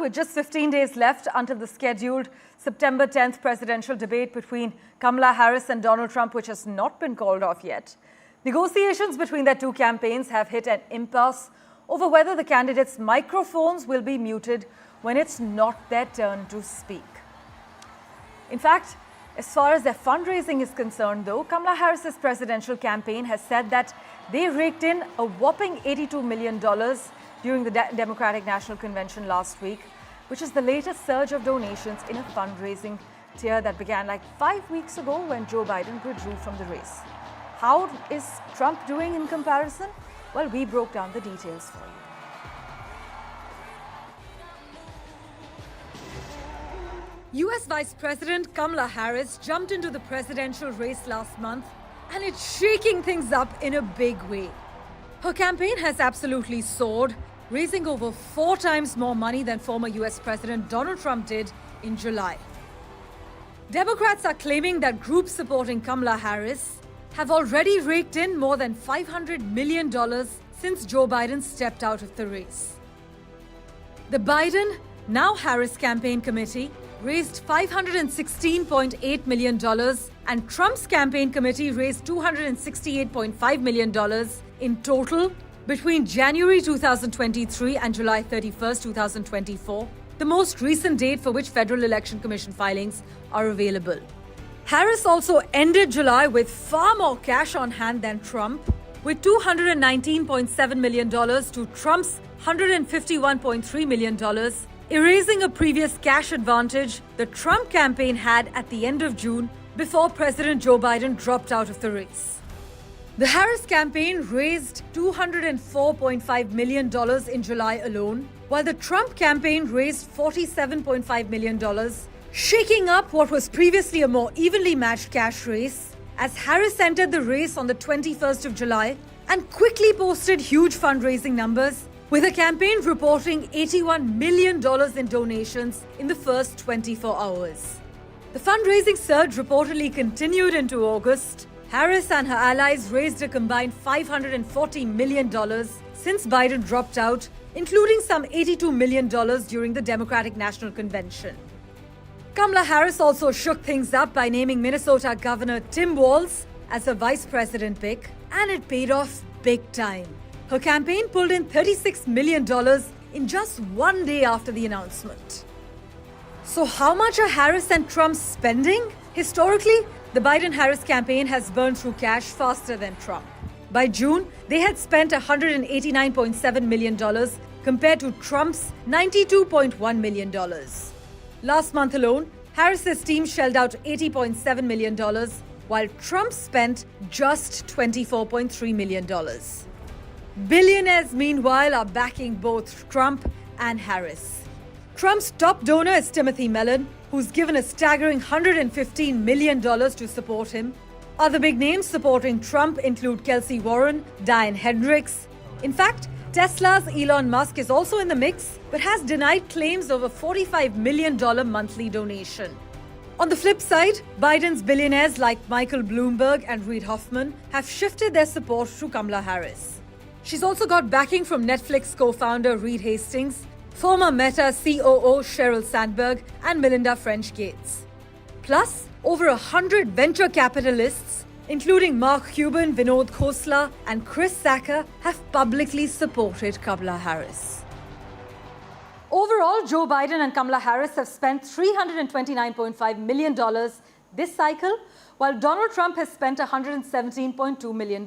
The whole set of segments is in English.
with just 15 days left until the scheduled September 10th presidential debate between Kamala Harris and Donald Trump, which has not been called off yet. Negotiations between their two campaigns have hit an impasse over whether the candidates' microphones will be muted when it's not their turn to speak. In fact, as far as their fundraising is concerned, though, Kamala Harris's presidential campaign has said that they raked in a whopping $82 million during the Democratic National Convention last week, which is the latest surge of donations in a fundraising tier that began like 5 weeks ago when Joe Biden withdrew from the race. How is Trump doing in comparison? Well, we broke down the details for you. US Vice President Kamala Harris jumped into the presidential race last month, and it's shaking things up in a big way. Her campaign has absolutely soared, raising over 4 times more money than former US President Donald Trump did in July. Democrats are claiming that groups supporting Kamala Harris have already raked in more than $500 million since Joe Biden stepped out of the race. The Biden, now Harris campaign committee, raised $516.8 million, and Trump's campaign committee raised $268.5 million in total between January 2023 and July 31st, 2024, the most recent date for which Federal Election Commission filings are available. Harris also ended July with far more cash on hand than Trump, with $219.7 million to Trump's $151.3 million, erasing a previous cash advantage the Trump campaign had at the end of June before President Joe Biden dropped out of the race. The Harris campaign raised $204.5 million in July alone, while the Trump campaign raised $47.5 million, shaking up what was previously a more evenly matched cash race, as Harris entered the race on the 21st of July and quickly posted huge fundraising numbers, with her campaign reporting $81 million in donations in the first 24 hours. The fundraising surge reportedly continued into August. Harris and her allies raised a combined $540 million since Biden dropped out, including some $82 million during the Democratic National Convention. Kamala Harris also shook things up by naming Minnesota Governor Tim Walz as her vice president pick, and it paid off big time. Her campaign pulled in $36 million in just one day after the announcement. So how much are Harris and Trump spending? Historically, the Biden-Harris campaign has burned through cash faster than Trump. By June, they had spent $189.7 million compared to Trump's $92.1 million. Last month alone, Harris's team shelled out $80.7 million, while Trump spent just $24.3 million. Billionaires, meanwhile, are backing both Trump and Harris. Trump's top donor is Timothy Mellon, who's given a staggering $115 million to support him. Other big names supporting Trump include Kelsey Warren, Diane Hendricks. In fact, Tesla's Elon Musk is also in the mix, but has denied claims of a $45 million monthly donation. On the flip side, Biden's billionaires like Michael Bloomberg and Reid Hoffman have shifted their support to Kamala Harris. She's also got backing from Netflix co-founder Reed Hastings, former Meta COO Sheryl Sandberg, and Melinda French Gates. Plus, over 100 venture capitalists, including Mark Cuban, Vinod Khosla, and Chris Sacca, have publicly supported Kamala Harris. Overall, Joe Biden and Kamala Harris have spent $329.5 million this cycle, while Donald Trump has spent $117.2 million.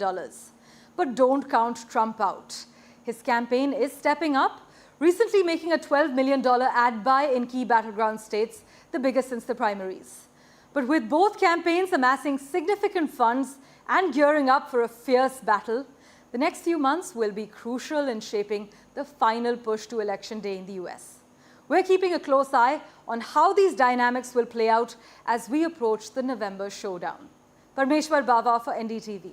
But don't count Trump out. His campaign is stepping up, recently making a $12 million ad buy in key battleground states, the biggest since the primaries. But with both campaigns amassing significant funds and gearing up for a fierce battle, the next few months will be crucial in shaping the final push to Election Day in the US. We're keeping a close eye on how these dynamics will play out as we approach the November showdown. Parmeshwar Bava for NDTV.